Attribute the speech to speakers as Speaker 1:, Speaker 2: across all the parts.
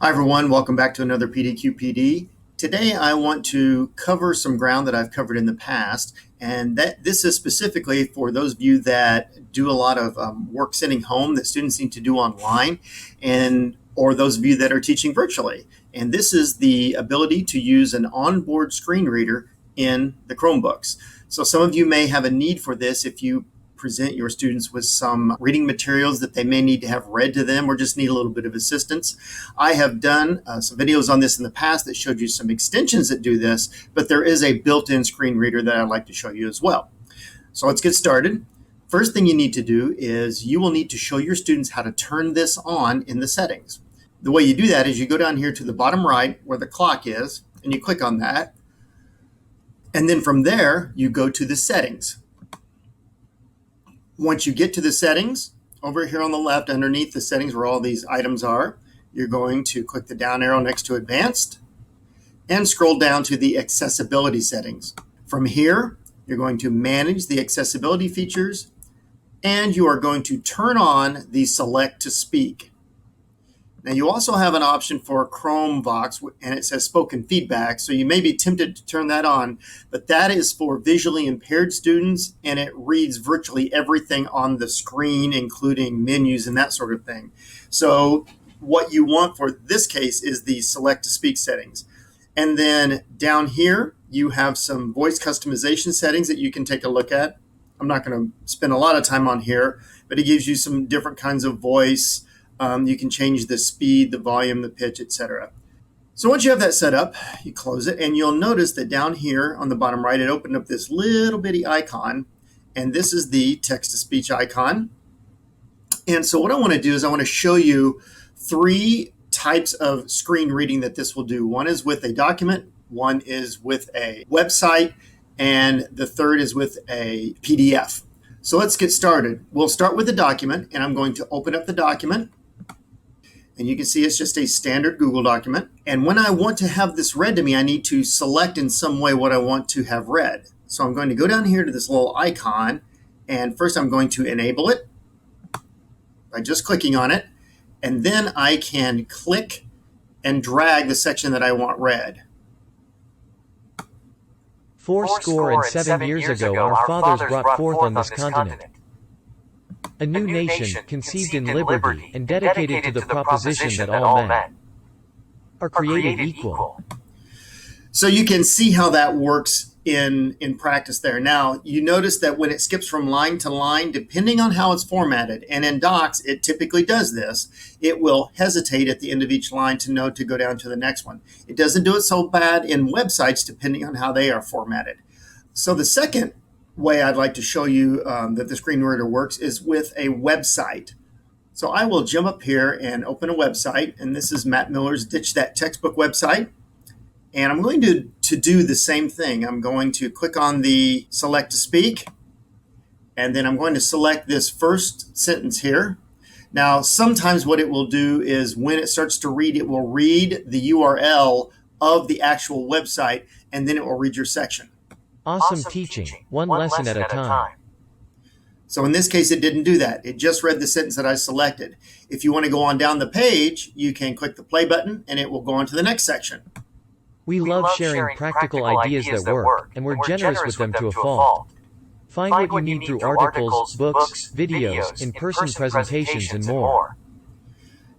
Speaker 1: Hi everyone, welcome back to another PDQ Today I want to cover some ground that I've covered in the past, and this is specifically for those of you that do a lot of work sitting home that students need to do online, or those of you that are teaching virtually. And this is the ability to use an onboard screen reader in the Chromebooks. So some of you may have a need for this if you present your students with some reading materials that they may need to have read to them or just need a little bit of assistance. I have done some videos on this in the past that showed you some extensions that do this, but there is a built-in screen reader that I'd like to show you as well. So let's get started. First thing you need to do is you will need to show your students how to turn this on in the settings. The way you do that is you go down here to the bottom right where the clock is, and you click on that. And then from there, you go to the settings. Once you get to the settings, over here on the left underneath the settings where all these items are, you're going to click the down arrow next to Advanced and scroll down to the accessibility settings. From here, you're going to manage the accessibility features and you are going to turn on the Select to Speak. Now you also have an option for Chromebook and it says spoken feedback, so you may be tempted to turn that on, but that is for visually impaired students and it reads virtually everything on the screen, including menus and that sort of thing. So what you want for this case is the Select to Speak settings. And then down here, you have some voice customization settings that you can take a look at. I'm not going to spend a lot of time on here, but it gives you some different kinds of voice. You can change the speed, the volume, the pitch, etc. So once you have that set up, you close it, and you'll notice that down here on the bottom right, it opened up this little bitty icon, and this is the text-to-speech icon. And so what I want to do is I want to show you three types of screen reading that this will do. One is with a document, one is with a website, and the third is with a PDF. So let's get started. We'll start with the document, and I'm going to open up the document. And you can see it's just a standard Google document. And when I want to have this read to me, I need to select in some way what I want to have read. So I'm going to go down here to this little icon. And first I'm going to enable it by just clicking on it. And then I can click and drag the section that I want read.
Speaker 2: Fourscore and 7 years ago our fathers brought forth on this continent a new nation conceived in liberty and dedicated to the proposition that all men are created equal.
Speaker 1: So you can see how that works in practice there. Now, you notice that when it skips from line to line, depending on how it's formatted, and in docs, it typically does this, it will hesitate at the end of each line to know to go down to the next one. It doesn't do it so bad in websites, depending on how they are formatted. So the second way I'd like to show you that the screen reader works is with a website. So I will jump up here and open a website, and this is Matt Miller's Ditch That Textbook website. And I'm going to do the same thing. I'm going to click on the Select to Speak, and then I'm going to select this first sentence here. Now, sometimes what it will do is when it starts to read, it will read the URL of the actual website, and then it will read your section.
Speaker 2: Awesome teaching, one lesson at a time.
Speaker 1: So in this case, it didn't do that. It just read the sentence that I selected. If you want to go on down the page, you can click the play button, and it will go on to the next section.
Speaker 2: We love sharing practical ideas that work, and we're generous with them to a fault. Find what you need through articles, books, videos, in-person presentations, and more.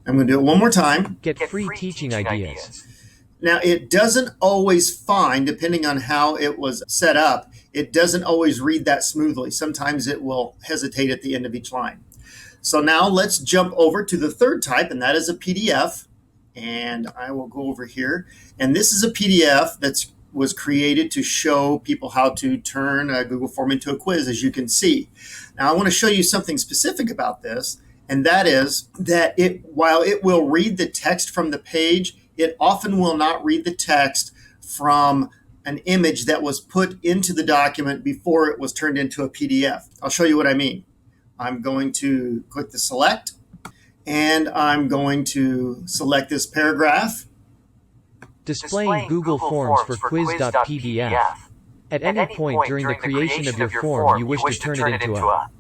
Speaker 1: I'm going to do it one more time.
Speaker 2: Get free teaching ideas.
Speaker 1: Now, it doesn't always find, depending on how it was set up, it doesn't always read that smoothly. Sometimes it will hesitate at the end of each line. So now let's jump over to the third type, and that is a PDF. And I will go over here. And this is a PDF that was created to show people how to turn a Google form into a quiz, as you can see. Now, I want to show you something specific about this, and that is that while it will read the text from the page, it often will not read the text from an image that was put into the document before it was turned into a PDF. I'll show you what I mean. I'm going to click the select, and I'm going to select this paragraph.
Speaker 2: Displaying Google Forms for quiz.pdf. At any point during the creation of your form you wish to turn it into a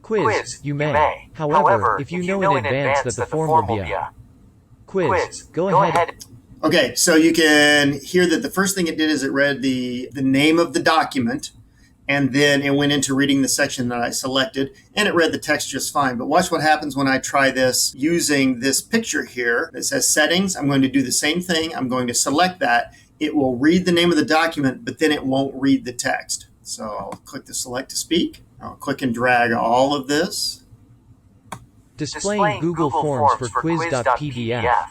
Speaker 2: quiz, you may. However, if you know in advance that the form will be a Quiz. Go ahead.
Speaker 1: Okay, so you can hear that the first thing it did is it read the name of the document, and then it went into reading the section that I selected, and it read the text just fine. But watch what happens when I try this using this picture here that says settings. I'm going to do the same thing. I'm going to select that. It will read the name of the document, but then it won't read the text. So I'll click the select to speak. I'll click and drag all of this.
Speaker 2: Displaying Google Forms for quiz.pdf.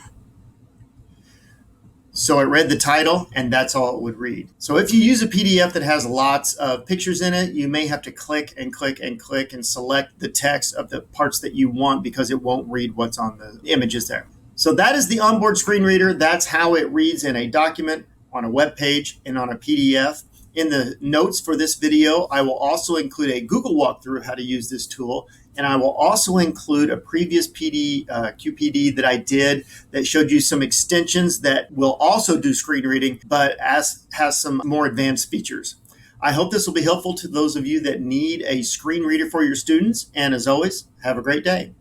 Speaker 1: So it read the title, and that's all it would read. So if you use a PDF that has lots of pictures in it, you may have to click and click and click and select the text of the parts that you want because it won't read what's on the images there. So that is the onboard screen reader. That's how it reads in a document, on a web page, and on a PDF. In the notes for this video, I will also include a Google walkthrough how to use this tool, and I will also include a previous QPD that I did that showed you some extensions that will also do screen reading, but has some more advanced features. I hope this will be helpful to those of you that need a screen reader for your students, and as always, have a great day.